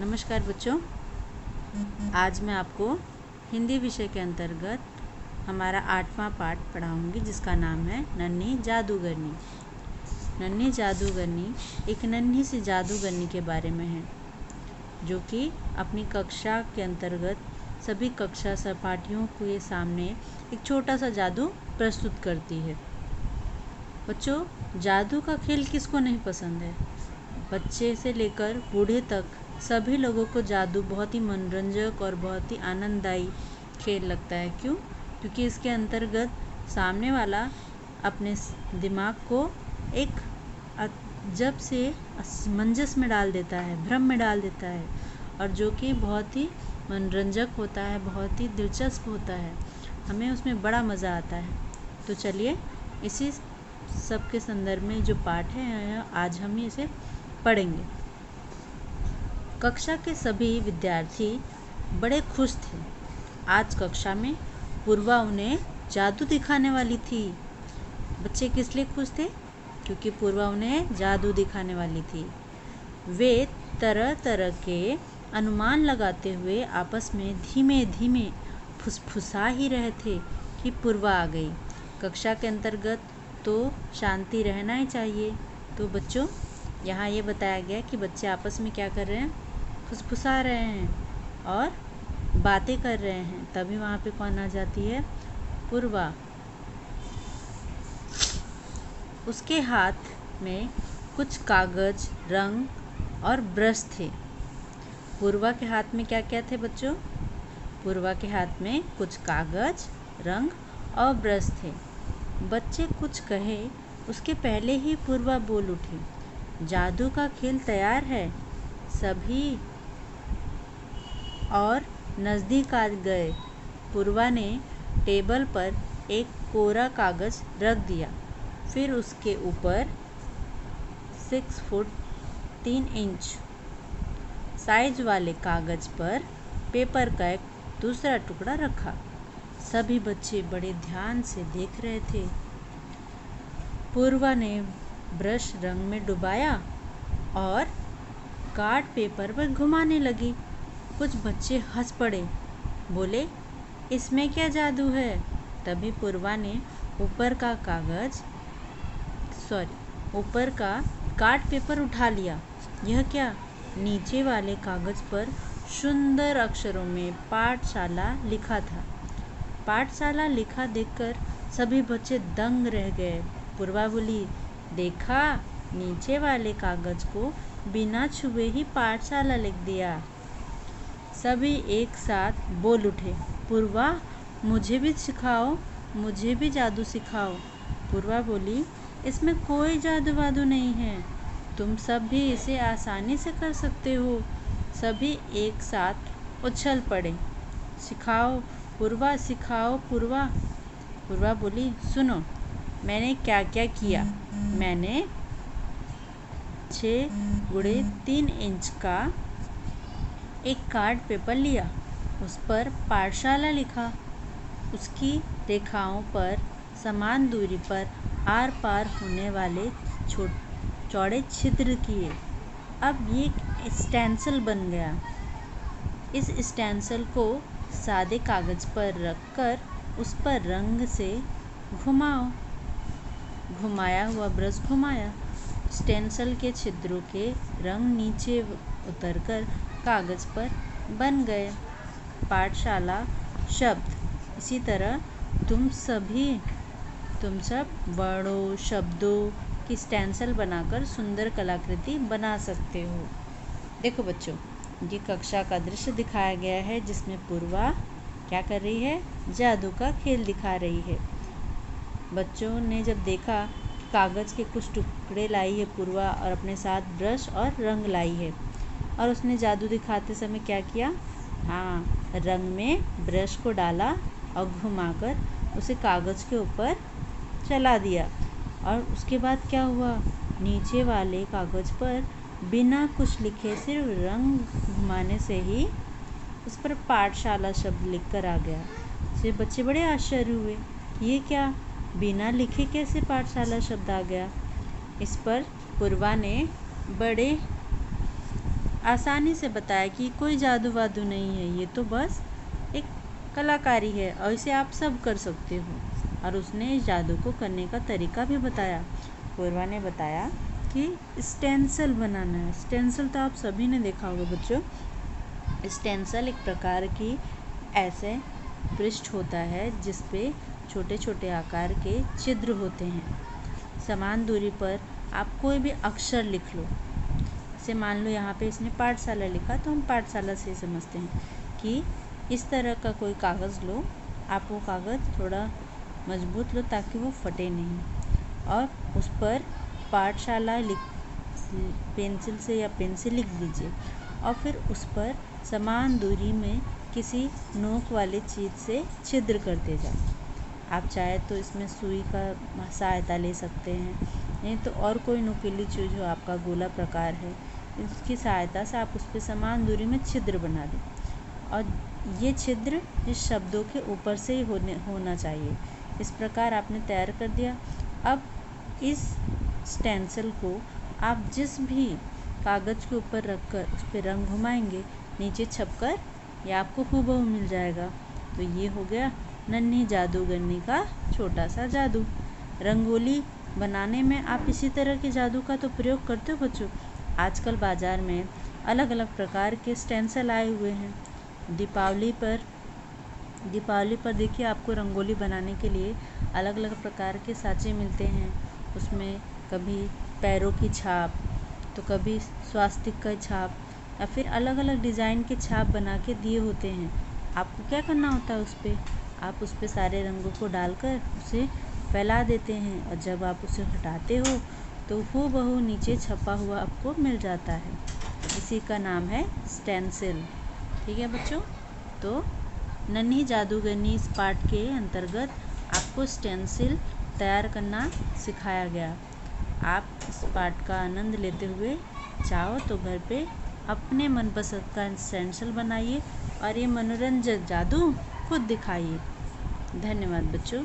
नमस्कार बच्चों, आज मैं आपको हिंदी विषय के अंतर्गत हमारा 8वां पाठ पढ़ाऊंगी जिसका नाम है नन्ही जादूगरनी। नन्ही जादूगरनी एक नन्ही सी जादूगरनी के बारे में है जो कि अपनी कक्षा के अंतर्गत सभी कक्षा सहपाठियों के सामने एक छोटा सा जादू प्रस्तुत करती है। बच्चों, जादू का खेल किसको नहीं पसंद है? बच्चे से लेकर बूढ़े तक सभी लोगों को जादू बहुत ही मनोरंजक और बहुत ही आनंददायी खेल लगता है। क्यों? क्योंकि इसके अंतर्गत सामने वाला अपने दिमाग को एक अजब से असमंजस में डाल देता है, भ्रम में डाल देता है, और जो कि बहुत ही मनोरंजक होता है, बहुत ही दिलचस्प होता है। हमें उसमें बड़ा मज़ा आता है। तो चलिए इसी सब के संदर्भ में जो पाठ है आज हम इसे पढ़ेंगे। कक्षा के सभी विद्यार्थी बड़े खुश थे। आज कक्षा में पूर्वा उन्हें जादू दिखाने वाली थी। बच्चे किस लिए खुश थे? क्योंकि पूर्वा उन्हें जादू दिखाने वाली थी। वे तरह तरह के अनुमान लगाते हुए आपस में धीमे धीमे फुसफुसा ही रहे थे कि पूर्वा आ गई। कक्षा के अंतर्गत तो शांति रहना ही चाहिए। तो बच्चों, यहाँ ये बताया गया कि बच्चे आपस में क्या कर रहे हैं? फुसफुसा रहे हैं और बातें कर रहे हैं। तभी वहाँ पे कौन आ जाती है? पूर्वा। उसके हाथ में कुछ कागज, रंग और ब्रश थे। पूर्वा के हाथ में क्या क्या थे बच्चों? पूर्वा के हाथ में कुछ कागज, रंग और ब्रश थे। बच्चे कुछ कहे उसके पहले ही पूर्वा बोल उठी, जादू का खेल तैयार है। सभी और नज़दीक आ गए। पूर्वा ने टेबल पर एक कोरा कागज़ रख दिया, फिर उसके ऊपर 6 फुट 3 इंच साइज वाले कागज़ पर पेपर का एक दूसरा टुकड़ा रखा। सभी बच्चे बड़े ध्यान से देख रहे थे। पूर्वा ने ब्रश रंग में डुबाया और कार्ड पेपर पर घुमाने लगी। कुछ बच्चे हंस पड़े, बोले, इसमें क्या जादू है? तभी पूर्वा ने ऊपर का कार्ड पेपर उठा लिया। यह क्या? नीचे वाले कागज पर सुंदर अक्षरों में पाठशाला लिखा था। पाठशाला लिखा देखकर सभी बच्चे दंग रह गए। पूर्वा बोली, देखा, नीचे वाले कागज को बिना छुए ही पाठशाला लिख दिया। सभी एक साथ बोल उठे, पूर्वा, मुझे भी सिखाओ, मुझे भी जादू सिखाओ। पूर्वा बोली, इसमें कोई जादू वादू नहीं है, तुम सब भी इसे आसानी से कर सकते हो। सभी एक साथ उछल पड़े, सिखाओ पूर्वा, सिखाओ पूर्वा। पूर्वा बोली, सुनो, मैंने क्या क्या किया। मैंने 6 गुणे 3 इंच का एक कार्ड पेपर लिया, उस पर पाठशाला लिखा, उसकी रेखाओं पर समान दूरी पर आर पार होने वाले चौड़े छिद्र किए। अब ये स्टेंसिल बन गया। इस स्टेंसिल को सादे कागज पर रखकर उस पर रंग से घुमाओ। घुमाया हुआ ब्रश घुमाया। स्टेंसिल के छिद्रों के रंग नीचे उतरकर कागज पर बन गए पाठशाला शब्द। इसी तरह तुम सब वर्णों, शब्दों की स्टेंसिल बनाकर सुंदर कलाकृति बना सकते हो। देखो बच्चों, ये कक्षा का दृश्य दिखाया गया है जिसमें पूर्वा क्या कर रही है? जादू का खेल दिखा रही है। बच्चों ने जब देखा कि कागज़ के कुछ टुकड़े लाई है पूर्वा और अपने साथ ब्रश और रंग लाई है, और उसने जादू दिखाते समय क्या किया? हाँ, रंग में ब्रश को डाला और घुमाकर उसे कागज़ के ऊपर चला दिया। और उसके बाद क्या हुआ? नीचे वाले कागज़ पर बिना कुछ लिखे सिर्फ रंग घुमाने से ही उस पर पाठशाला शब्द लिखकर आ गया। इससे बच्चे बड़े आश्चर्य हुए, ये क्या, बिना लिखे कैसे पाठशाला शब्द आ गया? इस पर पूर्वा ने बड़े आसानी से बताया कि कोई जादू वादू नहीं है, ये तो बस एक कलाकारी है और इसे आप सब कर सकते हो। और उसने इस जादू को करने का तरीका भी बताया। पूर्वा ने बताया कि स्टेंसिल बनाना है। स्टेंसिल तो आप सभी ने देखा होगा बच्चों। स्टेंसिल एक प्रकार की ऐसे पृष्ठ होता है जिस पे छोटे छोटे आकार के छिद्र होते हैं। समान दूरी पर आप कोई भी अक्षर लिख लो। जैसे मान लो यहाँ पे इसने पाठशाला लिखा, तो हम पाठशाला से समझते हैं कि इस तरह का कोई कागज़ लो। आप वो कागज़ थोड़ा मजबूत लो ताकि वो फटे नहीं, और उस पर पाठशाला पेंसिल से या पेन से लिख लीजिए, और फिर उस पर समान दूरी में किसी नोक वाली चीज़ से छिद्र करते जाओ। आप चाहे तो इसमें सुई का सहायता ले सकते हैं, नहीं तो और कोई नुकीली चीज़ जो आपका गोला प्रकार है, इसकी सहायता से आप उस पर समान दूरी में छिद्र बना दें। और ये छिद्र इस शब्दों के ऊपर से ही होना चाहिए। इस प्रकार आपने तैयार कर दिया। अब इस स्टेंसिल को आप जिस भी कागज़ के ऊपर रखकर उस पर रंग घुमाएंगे, नीचे छपकर ये आपको हूबहू मिल जाएगा। तो ये हो गया नन्ही जादूगरनी का छोटा सा जादू। रंगोली बनाने में आप इसी तरह के जादू का तो प्रयोग करते हो बच्चों। आजकल बाज़ार में अलग अलग प्रकार के स्टेंसिल आए हुए हैं। दीपावली पर देखिए आपको रंगोली बनाने के लिए अलग अलग प्रकार के साँचे मिलते हैं। उसमें कभी पैरों की छाप, तो कभी स्वास्तिक का छाप, या फिर अलग अलग डिज़ाइन के छाप बना के दिए होते हैं। आपको क्या करना होता है, उस पर आप उस पर सारे रंगों को डालकर उसे फैला देते हैं, और जब आप उसे हटाते हो तो हूबहू नीचे छपा हुआ आपको मिल जाता है। इसी का नाम है स्टेंसिल। ठीक है बच्चों, तो नन्ही जादूगरनी इस पाठ के अंतर्गत आपको स्टेंसिल तैयार करना सिखाया गया। आप इस पाठ का आनंद लेते हुए चाहो तो घर पे अपने मनपसंद का स्टेंसिल बनाइए और ये मनोरंजक जादू खुद दिखाइए। धन्यवाद बच्चों।